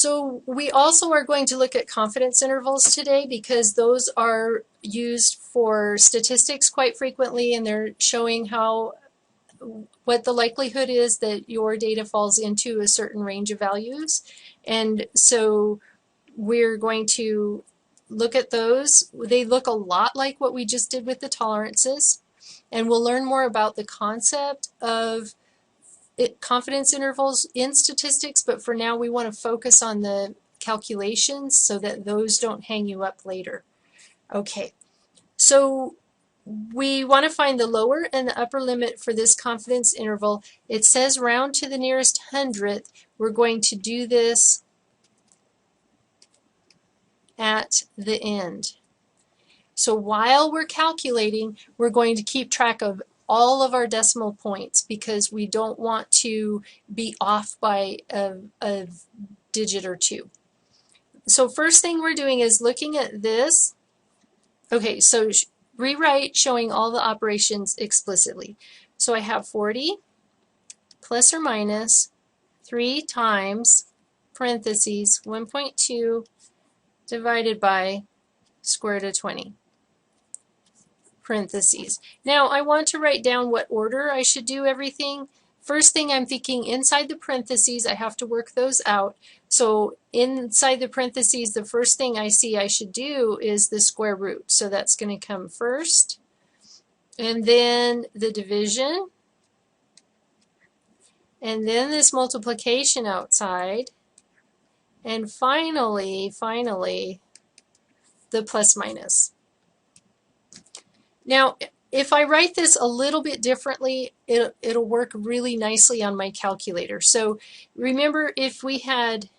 So we also are going to look at confidence intervals today because those are used for statistics quite frequently, and they're showing what the likelihood is that your data falls into a certain range of values. And so we're going to look at those. They look a lot like what we just did with the tolerances, and we'll learn more about the concept of confidence intervals in statistics, but for now we want to focus on the calculations so that those don't hang you up later. Okay, so we want to find the lower and the upper limit for this confidence interval. It says round to the nearest hundredth. We're going to do this at the end. So while we're calculating, we're going to keep track of all of our decimal points because we don't want to be off by a digit or two. So first thing we're doing is looking at this. Okay, so rewrite showing all the operations explicitly. So I have 40 plus or minus 3 times parentheses 1.2 divided by square root of 20. Parentheses. Now I want to write down what order I should do everything. First thing I'm thinking inside the parentheses, I have to work those out. So inside the parentheses, the first thing I see I should do is the square root. So that's going to come first. And then the division. And then this multiplication outside. And finally, the plus minus. Now, if I write this a little bit differently, it'll work really nicely on my calculator. So remember, if we had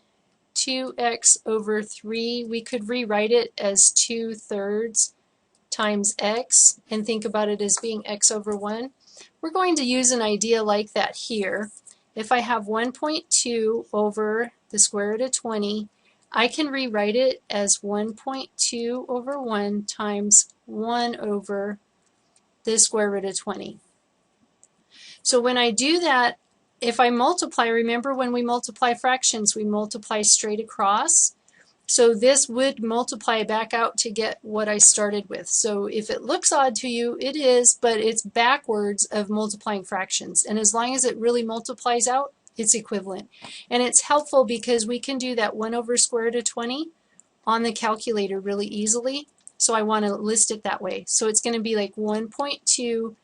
2x over 3, we could rewrite it as 2/3 times x and think about it as being x over 1. We're going to use an idea like that here. If I have 1.2 over the square root of 20, I can rewrite it as 1.2 over 1 times 1 over the square root of 20. So when I do that, if I multiply, remember when we multiply fractions, we multiply straight across. So this would multiply back out to get what I started with. So if it looks odd to you, it is, but it's backwards of multiplying fractions. And as long as it really multiplies out, it's equivalent. And it's helpful because we can do that 1 over square root of 20 on the calculator really easily. So I want to list it that way. So it's going to be like 1.2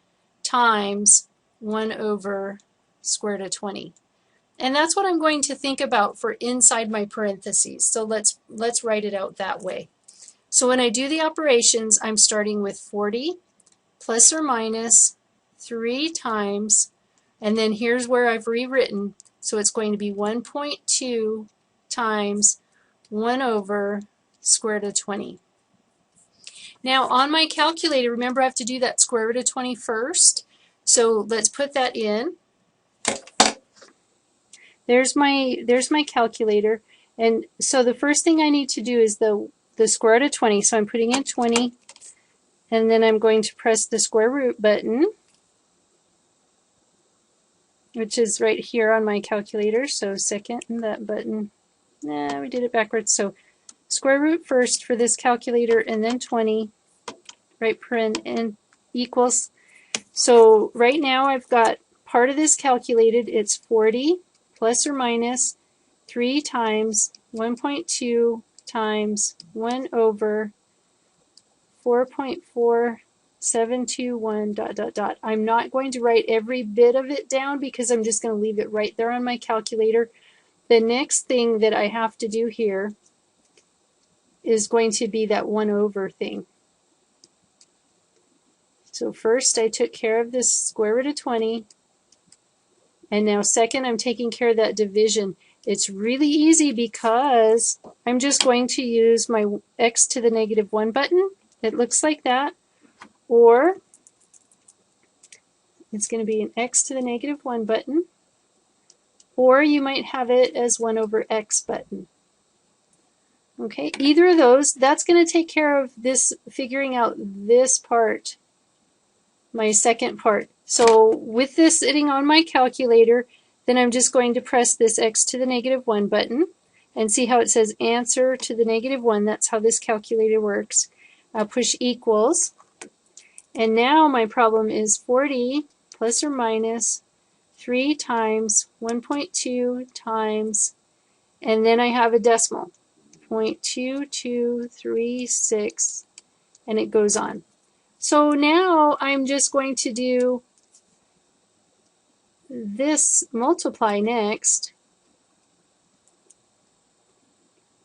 times 1 over square root of 20. And that's what I'm going to think about for inside my parentheses. So let's write it out that way. So when I do the operations, I'm starting with 40 plus or minus 3 times, and then here's where I've rewritten. So it's going to be 1.2 times 1 over square root of 20. Now on my calculator, remember I have to do that square root of 20 first. So let's put that in. There's my calculator, and so the first thing I need to do is the square root of 20. So I'm putting in 20, and then I'm going to press the square root button, which is right here on my calculator. So second, and that button. We did it backwards. So square root first for this calculator, and then 20, right paren and equals. So right now I've got part of this calculated. It's 40 plus or minus 3 times 1.2 times 1 over 4.4721 dot dot dot. I'm not going to write every bit of it down because I'm just going to leave it right there on my calculator. The next thing that I have to do here is going to be that 1 over thing. So first I took care of this square root of 20, and now second I'm taking care of that division. It's really easy because I'm just going to use my x to the negative 1 button. It looks like that, or it's going to be an x to the negative 1 button, or you might have it as 1 over x button. Okay, either of those, that's going to take care of this, figuring out this part, my second part. So with this sitting on my calculator, then I'm just going to press this x to the negative 1 button. and see how it says answer to the -1. That's how this calculator works. I'll push equals. And now my problem is 40 plus or minus 3 times 1.2 times, and then I have a decimal, 0.2236, and it goes on. So now I'm just going to do this multiply next.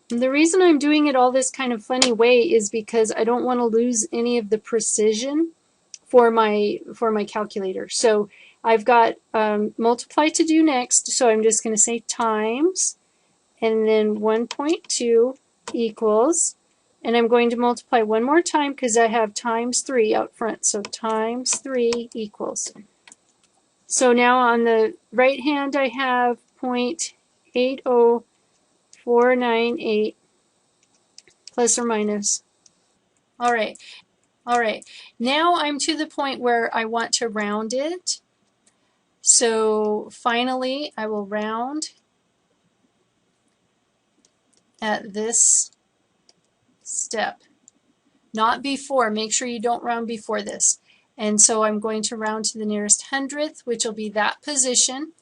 And the reason I'm doing it all this kind of funny way is because I don't want to lose any of the precision for my calculator. So I've got multiply to do next, so I'm just going to say times, and then 1.2 equals, and I'm going to multiply one more time because I have times 3 out front, so times 3 equals. So now on the right hand I have 0.80498 plus or minus. All right. Now I'm to the point where I want to round it. So finally I will round at this step. Not before. Make sure you don't round before this. And so I'm going to round to the nearest hundredth, which will be that position,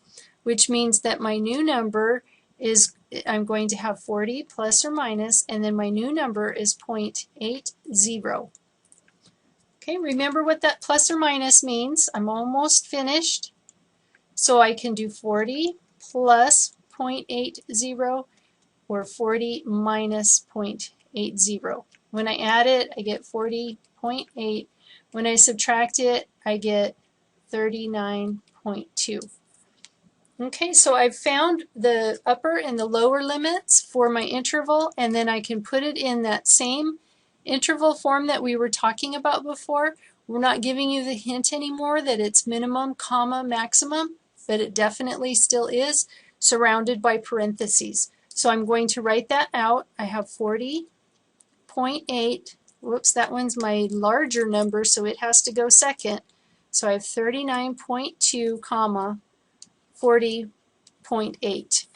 which means that my new number is, I'm going to have 40 plus or minus, and then my new number is 0.80. Okay, remember what that plus or minus means. I'm almost finished. So I can do 40 plus 0.80 or 40 minus 0.80. When I add it, I get 40.8. When I subtract it, I get 39.2. Okay, so I've found the upper and the lower limits for my interval, and then I can put it in that same interval form that we were talking about before. We're not giving you the hint anymore that it's minimum, comma, maximum, but it definitely still is, surrounded by parentheses. So I'm going to write that out. I have 40.8. Whoops, that one's my larger number, so it has to go second. So I have 39.2, comma, 40.8.